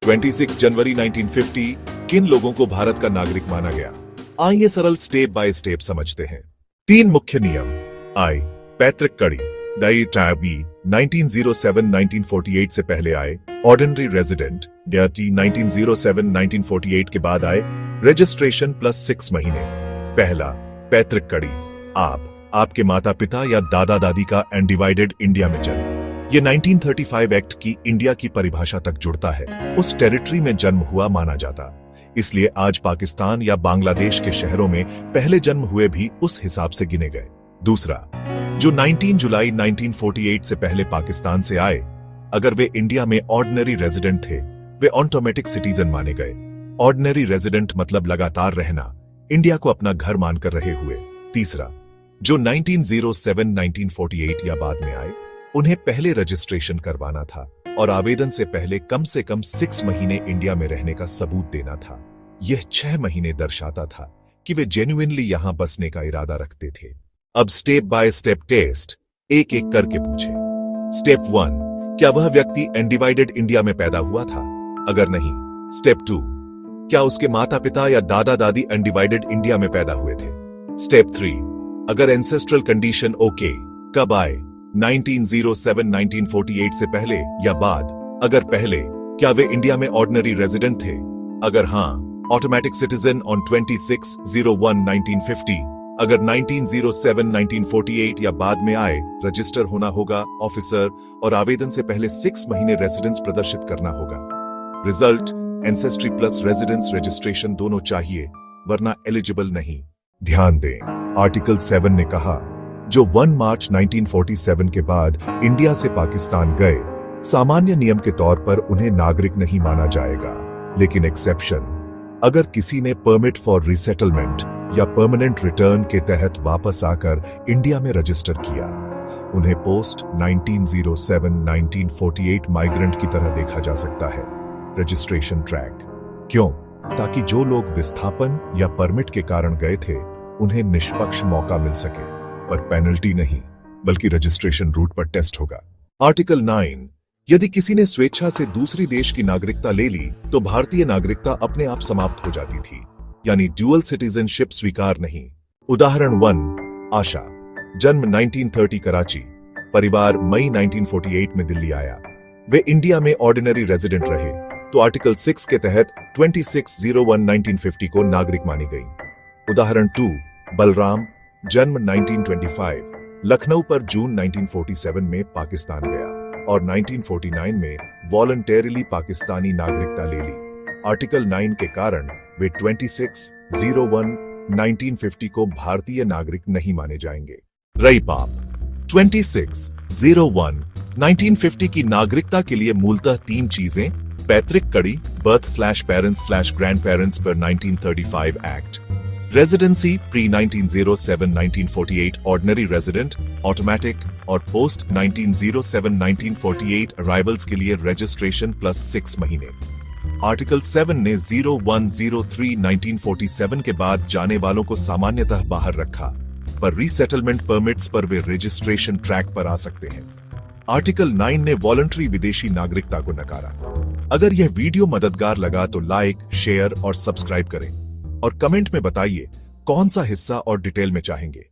26 जनवरी 1950 किन लोगों को भारत का नागरिक माना गया? आइए सरल स्टेप बाय स्टेप समझते हैं। 3 मुख्य नियम। आई पैतृक कड़ी दाई टाबी 1907-1948 से पहले आए, ऑर्डिनरी रेजिडेंट डी 1907-1948 के बाद आए, रजिस्ट्रेशन प्लस 6 महीने। पहला पैतृक कड़ी, आपके माता पिता या दादा दादी का अनडिवाइडेड इंडिया में जन्म। ये 1935 एक्ट की इंडिया की परिभाषा तक जुड़ता है, उस टेरिटरी में जन्म हुआ माना जाता। इसलिए आज पाकिस्तान या बांग्लादेश के शहरों में पहले जन्म हुए भी उस हिसाब से गिने गए। दूसरा, जो 19 जुलाई 1948 से पहले पाकिस्तान से आए, अगर वे इंडिया में ऑर्डिनरी रेजिडेंट थे, वे ऑटोमेटिक सिटीजन माने गए। ऑर्डिनरी रेजिडेंट मतलब लगातार रहना, इंडिया को अपना घर मानकर रहे हुए। तीसरा, जो 1907-1948 या बाद में आए, उन्हें पहले रजिस्ट्रेशन करवाना था और आवेदन से पहले कम से कम 6 महीने इंडिया में रहने का सबूत देना था। यह 6 महीने दर्शाता था कि वे जेन्युइनली यहां बसने का इरादा रखते थे। अब स्टेप बाय स्टेप टेस्ट एक एक करके पूछे। स्टेप 1, क्या वह व्यक्ति अनडिवाइडेड इंडिया में पैदा हुआ था? अगर नहीं, स्टेप 2, क्या उसके माता पिता या दादा दादी अनडिवाइडेड इंडिया में पैदा हुए थे? स्टेप 3, अगर एंसेस्ट्रल कंडीशन ओके, कब आए? 1907-1948 से पहले या बाद? अगर पहले, क्या वे इंडिया में ऑर्डिनरी रेजिडेंट थे? अगर हां, ऑटोमेटिक सिटीजन ऑन 26/01/1950। अगर 1907-1948 या बाद में आए, रजिस्टर होना होगा ऑफिसर और आवेदन से पहले 6 महीने रेजिडेंस प्रदर्शित करना होगा। Result, ancestry plus residence registration दोनों चाहिए, वरना एलिजिबल नहीं। ध्यान दें, आर्टिकल 7 ने कहा, जो 1 मार्च 1947 के बाद इंडिया से पाकिस्तान गए, सामान्य नियम के तौर पर उन्हें नागरिक नहीं माना जाएगा। लेकिन एक्सेप्शन, अगर किसी ने परमिट फॉर रिसेटलमेंट या परमानेंट रिटर्न के तहत वापस आकर इंडिया में रजिस्टर किया, उन्हें पोस्ट 1907-1948 माइग्रेंट की तरह देखा जा सकता है। रजिस्ट्रेशन ट्रैक क्यों? ताकि जो लोग विस्थापन या परमिट के कारण गए थे, उन्हें निष्पक्ष मौका मिल सके, पर पेनल्टी नहीं, बल्कि रजिस्ट्रेशन रूट पर टेस्ट होगा। आर्टिकल 9, यदि किसी ने स्वेच्छा से दूसरी देश की नागरिकता ले ली, तो भारतीय नागरिकता अपने आप समाप्त हो जाती थी, यानी ड्यूअल सिटीजनशिप स्वीकार नहीं। उदाहरण 1, आशा, जन्म 1930 कराची, परिवार मई 1948 में दिल्ली आया। वे इंडिया में ऑर्डिनरी रेजिडेंट रहे, तो आर्टिकल 6 के तहत 26/01/1950 को नागरिक मानी गई। उदाहरण 2, बलराम, जन्म 1925, लखनऊ पर जून 1947 में पाकिस्तान गया और 1949 में वॉलंटेरिली पाकिस्तानी नागरिकता ले ली। आर्टिकल 9 के कारण वे 26/01/1950 को भारतीय नागरिक नहीं माने जाएंगे। रही बात 26/01/1950 की नागरिकता के लिए मूलतः 3 चीजें: पैतृक कड़ी birth/parents/grandparents per 1935 act, residency pre 1907-1948 ordinary resident automatic, और पोस्ट 1907-1948 अराइवल्स के लिए रजिस्ट्रेशन प्लस 6 महीने। आर्टिकल 7 ने 01/03/1947 के बाद जाने वालों को सामान्यतः बाहर रखा, पर रीसेटलमेंट परमिट्स पर वे रजिस्ट्रेशन ट्रैक पर आ सकते हैं। आर्टिकल 9 ने वॉलंटरी विदेशी नागरिकता को नकारा। अगर यह वीडियो मददगार लगा तो लाइक, शेयर और सब्सक्राइब करें और कमेंट में बताइए कौन सा हिस्सा और डिटेल में चाहेंगे।